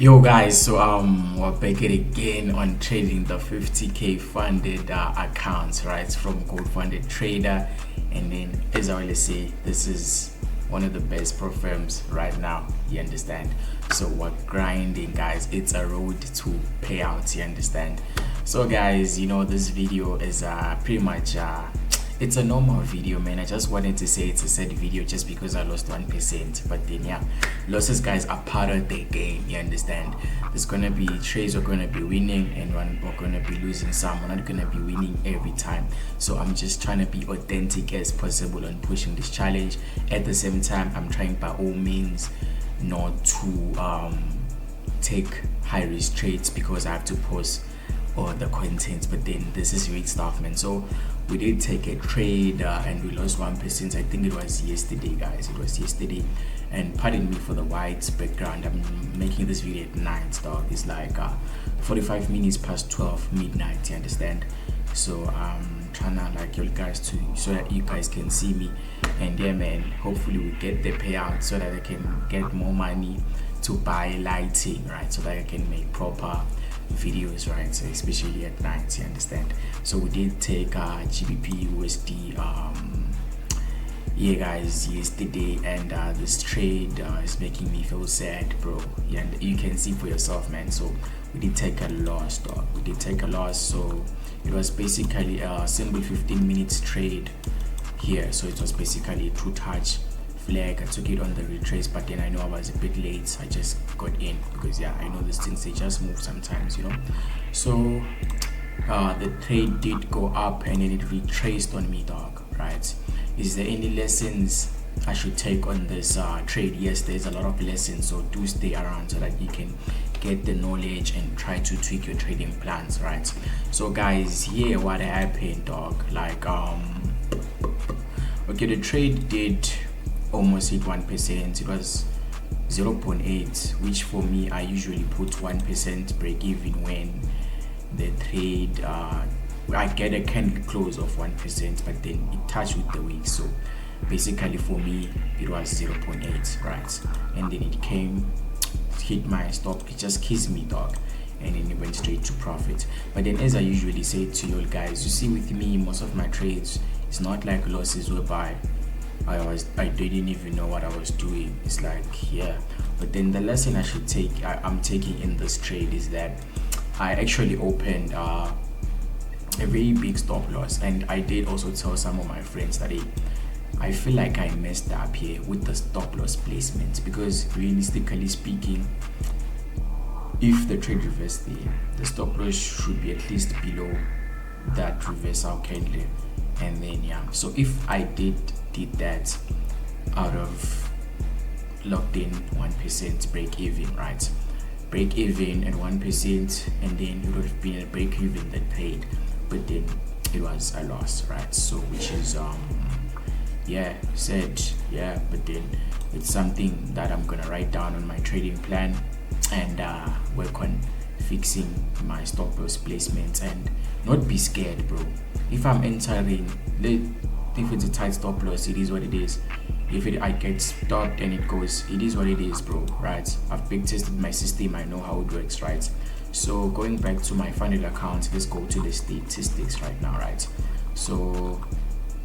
Yo guys, so we're back at again on trading the 50k funded accounts, right, from Gold Funded Trader. And then, as I always say, this is one of the best firms right now, you understand. So we're grinding, guys. It's a road to payouts, you understand. So guys, this video is pretty much it's a normal video, man. I just wanted to say it's a sad video just because I lost 1%, but then yeah, losses, guys, are part of the game, you understand. There's gonna be trades we're gonna be winning and we're gonna be losing some. We're not gonna be winning every time, so I'm just trying to be authentic as possible on pushing this challenge. At the same time, I'm trying by all means not to take high risk trades because I have to post all the content. But then this is real stuff, man. So we did take a trade and we lost 1%. I think it was yesterday, guys. It was yesterday. And pardon me for the white background. I'm making this video at night, dog. It's like 45 minutes past 12 midnight, you understand. So I'm trying to like you guys to so that you guys can see me. And yeah, man, hopefully we get the payout so that I can get more money to buy lighting, right, so that I can make proper videos, right, so especially at night, you understand. So we did take GBPUSD yeah, guys, yesterday, and this trade is making me feel sad, bro. Yeah, and you can see for yourself, man. So we did take a loss, dog. We did take a loss. So it was basically a simple 15 minutes trade here. So it was basically a true touch flag. I took it on the retrace, but then I know I was a bit late. I just got in because yeah, I know these things, they just move sometimes, So the trade did go up and then it retraced on me, dog, right? Is there any lessons I should take on this trade? Yes, there's a lot of lessons, so do stay around so that you can get the knowledge and try to tweak your trading plans, right? So guys, here what happened, dog, like okay, the trade did almost hit 1%. It was 0.8, which for me, I usually put 1% break even when the trade I get a candle close of 1%, but then it touched with the wick. So basically for me it was 0.8, right? And then it came, hit my stop, it just kissed me, dog, and then it went straight to profit. But then, as I usually say to you guys, you see with me, most of my trades, it's not like losses whereby I didn't even know what I was doing. It's like, yeah. But then the lesson I should take, I'm taking in this trade is that I actually opened a very big stop loss, and I did also tell some of my friends that I feel like I messed up here with the stop loss placement, because realistically speaking, if the trade reversed there, the stop loss should be at least below that reversal candle. And then yeah, so if I did that out of locked in 1% break even, right, break even at 1%, and then it would have been a break even that paid, but then it was a loss, right? So which is yeah, said, yeah, but then it's something that I'm gonna write down on my trading plan and work on fixing my stop loss placements and not be scared, bro. If I'm entering, if it's a tight stop loss, it is what it is. If I get stopped and it goes, it is what it is, bro, right? I've big tested my system, I know how it works, right? So going back to my funded account, let's go to the statistics right now, right? So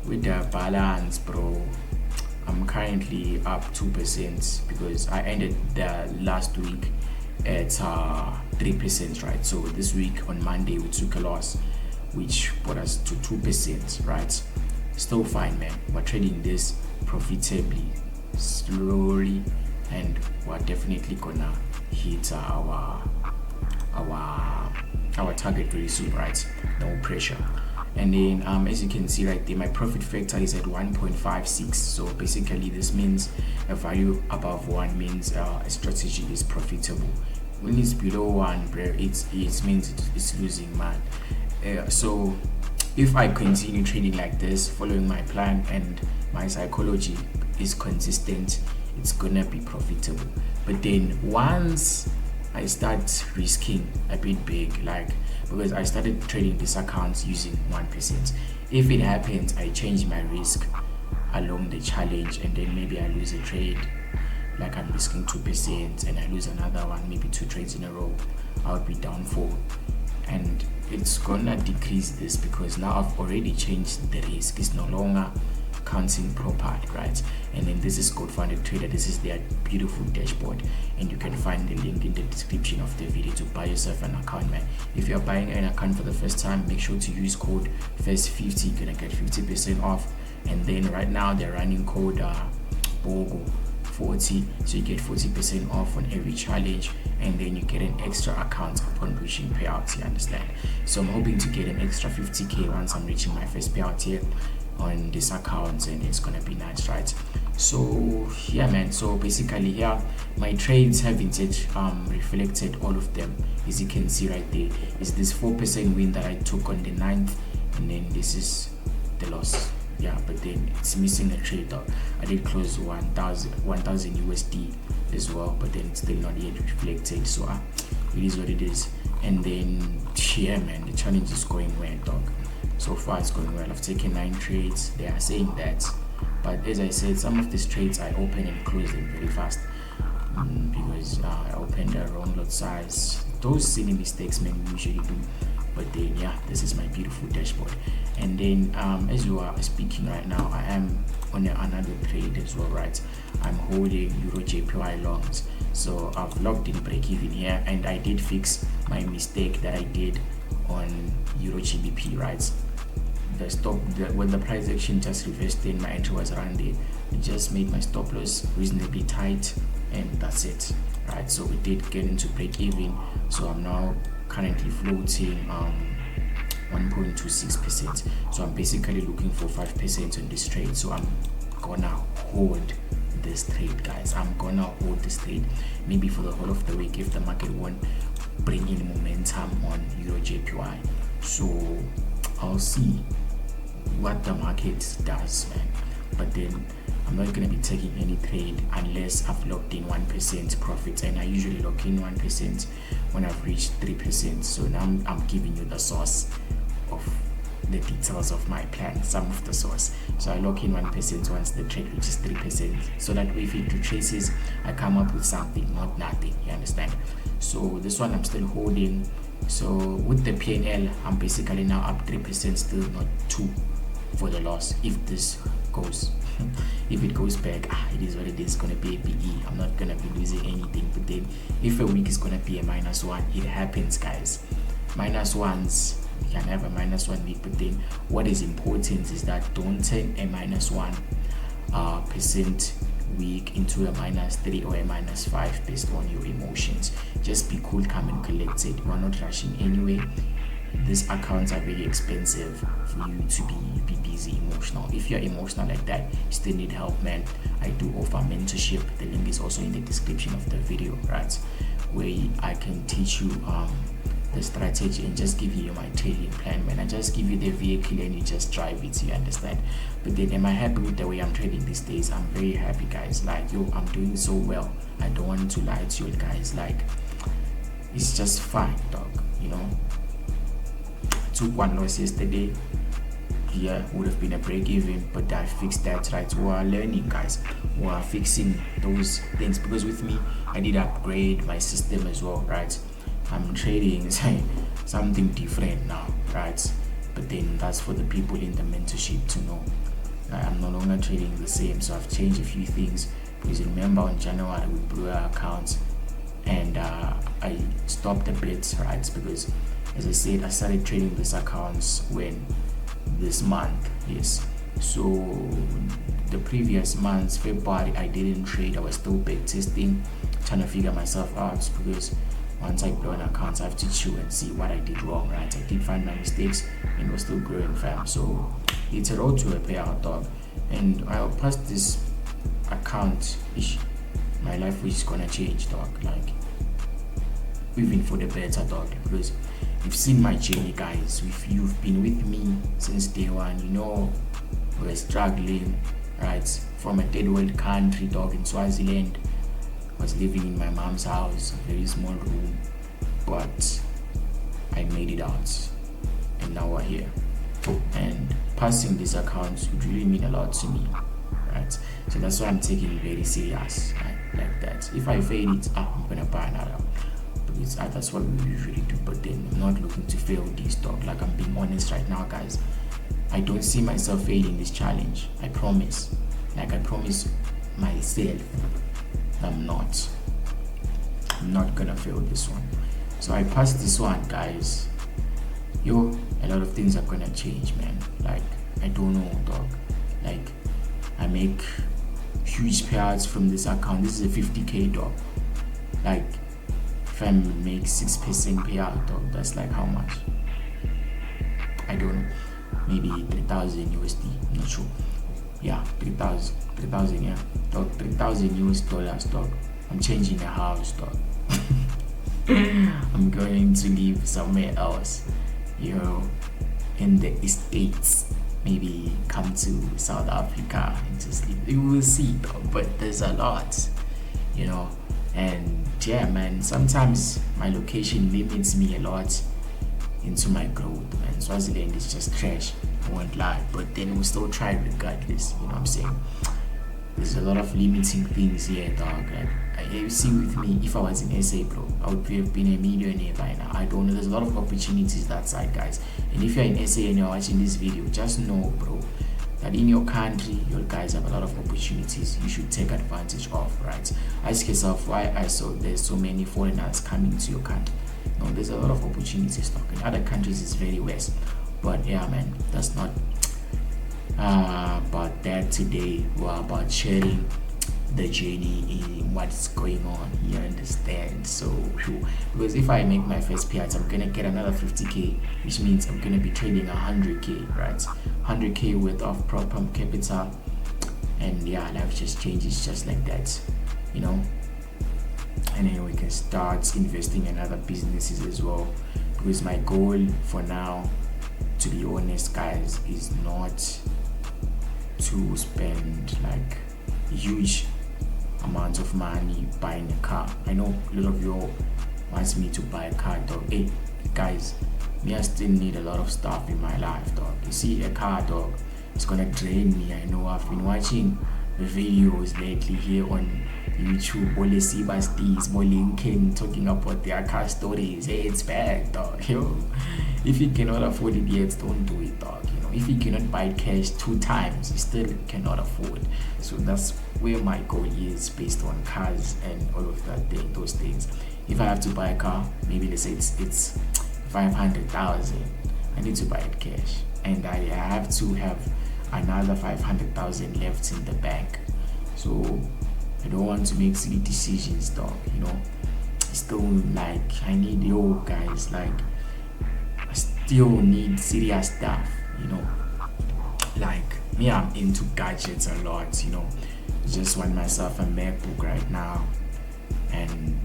with the balance, bro, I'm currently up 2% because I ended the last week at 3%, right? So this week on Monday we took a loss, which brought us to 2%, right? Still fine, man. We're trading this profitably, slowly, and we're definitely gonna hit our target very soon, right? No pressure. And then as you can see right there, my profit factor is at 1.56. so basically this means a value above 1 means a strategy is profitable. When it's below 1, bro, it means it's losing, man. So if I continue trading like this, following my plan and my psychology is consistent, it's gonna be profitable. But then once I start risking a bit big, like, because I started trading these accounts using 1%. If it happens, I change my risk along the challenge and then maybe I lose a trade, like I'm risking 2% and I lose another one, maybe 2 trades in a row, I would be down 4. And it's gonna decrease this because now I've already changed the risk. It's no longer counting properly, right? And then this is Gold Funded Trader. This is their beautiful dashboard, and you can find the link in the description of the video to buy yourself an account, man. If you're buying an account for the first time, make sure to use code FIRST50. You're gonna get 50% off. And then right now they're running code BOGO 40, so you get 40% off on every challenge, and then you get an extra account upon reaching payouts, you understand? So I'm hoping to get an extra 50k once I'm reaching my first payout here on this account, and it's gonna be nice, right? So yeah, man, so basically here my trades haven't yet reflected all of them. As you can see right there is this 4% win that I took on the 9th, and then this is the loss. Yeah, but then it's missing a trade though. I did close 1000 USD as well, but then it's still not yet reflected. So it is what it is. And then yeah, man, the challenge is going well, dog. So far it's going well. I've taken 9 trades. They are saying that, but as I said, some of these trades I open and close them very fast because I opened the wrong lot size. Those silly mistakes, man, we usually do. But then yeah, this is my beautiful dashboard. And then as you are speaking right now, I am on another trade as well, right? I'm holding EURJPY longs, so I've locked in break even here, and I did fix my mistake that I did on EURJPY, right? The stop when the price action just reversed, then my entry was around there. It just made my stop loss reasonably tight, and that's it, right? So we did get into break even, so I'm now currently floating 1.26%. So I'm basically looking for 5% on this trade. So I'm gonna hold this trade, guys. I'm gonna hold this trade maybe for the whole of the week if the market won't bring in momentum on EURJPY. So I'll see what the market does, man. But then I'm not gonna be taking any trade unless I've locked in 1% profits, and I usually lock in 1% when I've reached 3%. So now I'm giving you the source of the details of my plan, some of the source. So I lock in 1% once the trade reaches 3%, so that if it retraces, I come up with something, not nothing, you understand? So this one I'm still holding. So with the PNL, I'm basically now up 3%, still not 2 for the loss. If this goes if it goes back, it is what it is. Gonna be a PE. I'm not gonna be losing anything. But then if a week is gonna be a -1, it happens, guys. -1s, you can have a -1 week, but then what is important is that don't turn a -1% week into a -3 or a -5 based on your emotions. Just be cool, calm and collected. We're not rushing anyway. These accounts are very expensive for you to be busy emotional. If you're emotional like that, you still need help, man. I do offer mentorship. The link is also in the description of the video, right? Where I can teach you the strategy and just give you my trading plan, man. I just give you the vehicle and you just drive it, you understand? But then am I happy with the way I'm trading these days? I'm very happy, guys. Like, yo, I'm doing so well. I don't want to lie to you guys. Like, it's just fine, dog, you know? Took 1 loss yesterday. Yeah, would have been a break even, but I fixed that, right? We are learning, guys. We are fixing those things, because with me I did upgrade my system as well, right? I'm trading something different now, right? But then that's for the people in the mentorship to know. I'm no longer trading the same, so I've changed a few things. Because remember, on January we blew our accounts, and I stopped the bets, right? Because as I said, I started trading these accounts this month, yes. So the previous months, February, I didn't trade. I was still back testing, trying to figure myself out, because once I blow an account, I have to chew and see what I did wrong, right? I did find my mistakes and was still growing, fam. So it's a road to a payout, dog. And I'll pass this account, my life is gonna change, dog. Like, even for the better, dog. Because you've seen my journey, guys. If you've been with me since day one, you know we're struggling, right? From a third world country, dog, in Swaziland. I was living in my mom's house, a very small room, but I made it out, and now we're here. And passing these accounts would really mean a lot to me, right? So that's why I'm taking it very serious, right? like that. If I fail it, I'm gonna buy another, because that's what we usually do. But then I'm not looking to fail this stock. Like, I'm being honest right now, guys. I don't see myself failing this challenge. I promise. Like, I promise myself I'm not gonna fail this one. So I passed this one, guys. Yo, a lot of things are gonna change, man. Like, I don't know, dog. Like, I make huge payouts from this account. This is a 50k, dog. Like, if I make 6% payout, dog, that's like how much? I don't know. Maybe 3,000 USD. I'm not sure. Yeah, 3,000, yeah. Dog, 3,000 US dollars, dog. I'm changing the house, dog. I'm going to live somewhere else, in the States. Maybe come to South Africa and just live. You will see, dog. But there's a lot, and yeah, man, sometimes my location limits me a lot into my growth, man. Swaziland is just trash, I won't lie, but then we'll still try regardless. You know what I'm saying? There's a lot of limiting things here, dog. Like, you see, with me, if I was in SA, bro, I would have been a millionaire by now. I don't know. There's a lot of opportunities that side, guys. And if you're in SA and you're watching this video, just know, bro, that in your country, your guys have a lot of opportunities you should take advantage of, right? Ask yourself why I saw there's so many foreigners coming to your country. No, there's a lot of opportunities, dog. In other countries, it's very worse. But yeah, man, that's not about that today. We're about sharing the journey in what's going on, you understand? So because if I make my first payout, I'm gonna get another 50k, which means I'm gonna be trading 100k, right? 100k worth of proper capital, and yeah, life just changes just like that, and then we can start investing in other businesses as well. Because my goal for now, to be honest, guys, is not to spend like huge amounts of money buying a car. I know a lot of you wants me to buy a car, dog. Hey guys, me, I still need a lot of stuff in my life, dog. You see, a car, dog, it's gonna drain me. I know. I've been watching the videos lately here on YouTube, Ole Sibastis, Lincoln, talking about their car stories. Hey, it's bad, dog. Yo, if you cannot afford it yet, don't do it, dog. If you cannot buy cash 2 times, you still cannot afford. So that's where my goal is, based on cars and all of that those things. If I have to buy a car, maybe let's say it's 500,000, I need to buy it cash, and I have to have another 500,000 left in the bank. So I don't want to make silly decisions, dog. Still, like, I need guys, like, I still need serious stuff. Like me, I'm into gadgets a lot. I just want myself a MacBook right now, and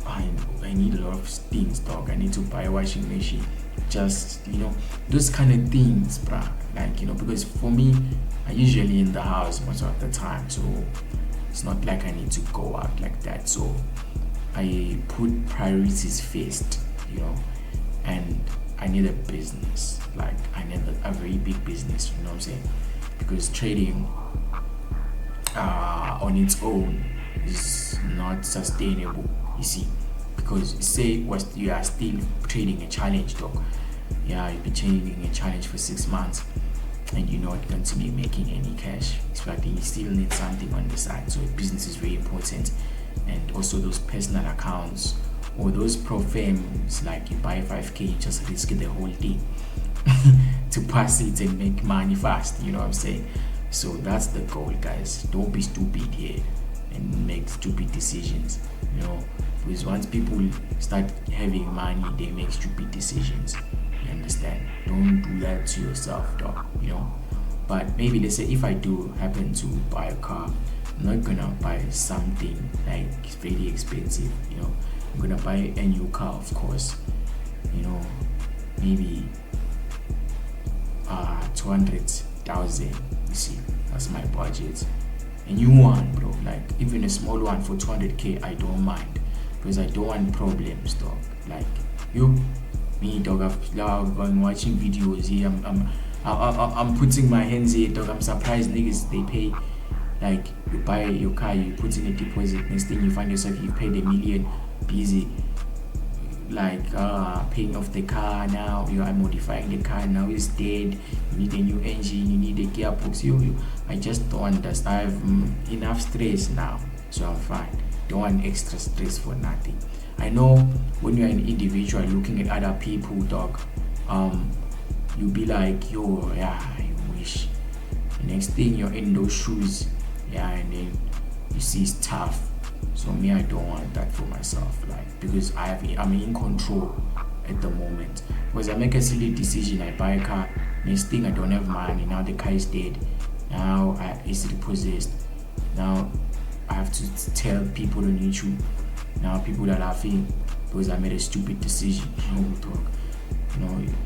I need a lot of things, dog. I need to buy a washing machine, just those kind of things, bruh. Like, because for me, I usually in the house most of the time, so it's not like I need to go out like that. So I put priorities first, and I need a business. Like, I need a very big business, you know what I'm saying? Because trading on its own is not sustainable, you see. Because say you are still trading a challenge, dog. Yeah, you've been trading a challenge for 6 months and you're not going to be making any cash. But you still need something on the side. So business is very important. And also those personal accounts, or those pro firms, like you buy 5k, you just risk the whole thing to pass it and make money fast, you know what I'm saying? So that's the goal, guys. Don't be stupid here and make stupid decisions, because once people start having money, they make stupid decisions, you understand? Don't do that to yourself, dog, But maybe let's say if I do happen to buy a car, I'm not gonna buy something like very expensive, I'm gonna buy a new car, of course, maybe 200,000. You see, that's my budget. A new one, bro. Like, even a small one for 200k, I don't mind, because I don't want problems, dog. Like, me, dog, I've been watching videos here. I'm putting my hands here, dog. I'm surprised niggas, they pay Like you buy your car, you put in a deposit, next thing you find yourself you paid $1 million, busy like paying off the car. Now you are modifying the car, now it's dead, you need a new engine, you need a gearbox. I just don't understand. I have enough stress now, so I'm fine. Don't want extra stress for nothing. I know when you're an individual looking at other people, dog, you'll be like, yo, yeah, I wish. The next thing you're in those shoes, yeah, and then you see it's tough. So me, I don't want that for myself, like, because I'm in control at the moment. Because I make a silly decision, I buy a car, next thing I don't have money, now the car is dead, now it's repossessed, now I have to tell people on YouTube, now people are laughing because I made a stupid decision.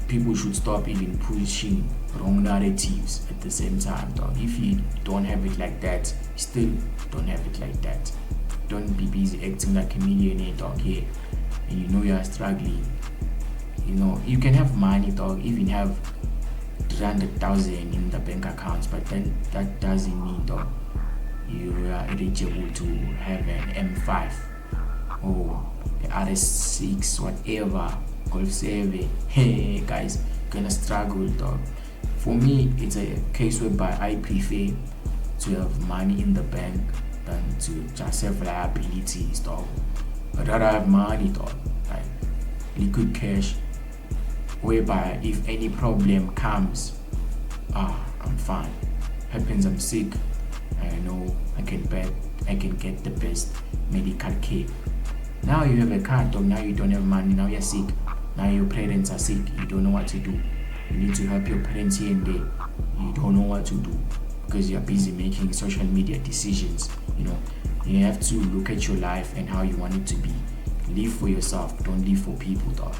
People should stop even pushing wrong narratives at the same time, dog. If you don't have it like that, still don't have it like that. Don't be busy acting like a millionaire, dog, here, and you are struggling. You can have money, dog, even have 300,000 in the bank accounts, but then that doesn't mean, dog, you are eligible to have an M5 or the RS6, whatever, Golf 7. Hey guys, you're gonna struggle, dog. For me, it's a case whereby I prefer to have money in the bank than to just have liabilities, dog. I'd rather have money, dog, like liquid cash, whereby if any problem comes, I'm fine. Happens I'm sick, I know I can get the best medical care. Now you have a car, dog, now you don't have money, now you're sick, now your parents are sick, you don't know what to do. You need to help your parents here and there, you don't know what to do because you're busy making social media decisions. You have to look at your life and how you want it to be. Live for yourself, don't live for people, dog.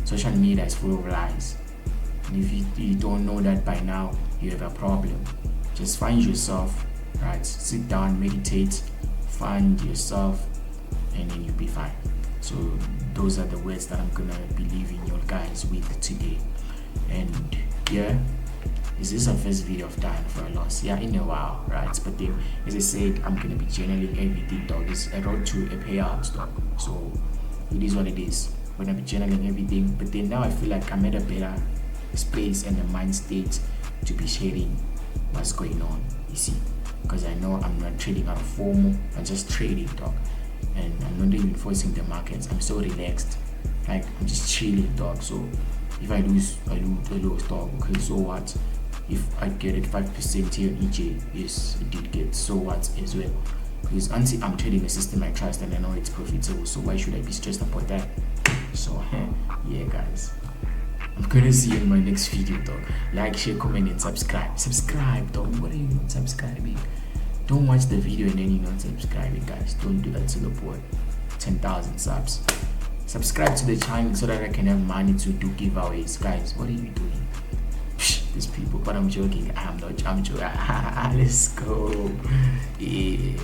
Social media is full of lies, and if you don't know that by now, you have a problem. Just find yourself, right? Sit down, meditate, find yourself, and then you'll be fine. So those are the words that I'm gonna be leaving you guys with today. And yeah, is this a first video of dying for a loss? Yeah, in a while, right? But then, as I said, I'm gonna be journaling everything, dog. It's a road to a payout, dog. So it is what it is. I'm gonna be journaling everything. But then now I feel like I'm at a better space and a mind state to be sharing what's going on. You see, because I know I'm not trading out of FOMO. I'm just trading, dog, and I'm not even forcing the markets. I'm so relaxed, like I'm just chilling, dog. So if I lose, I lose, dog. Okay, so what? If I get it 5% here on EJ, yes, I did get, so what as well? Because until I'm trading a system I trust and I know it's profitable, so why should I be stressed about that? So yeah, guys, I'm gonna see you in my next video, dog. Like, share, comment, and subscribe, dog. What are you not subscribing? Don't watch the video and then you're not subscribing, guys. Don't do that to the boy. 10,000 subs. Subscribe to the channel so that I can have money to do giveaways, guys. What are you doing? These people, but I'm joking. I'm joking. Let's go. Yeah.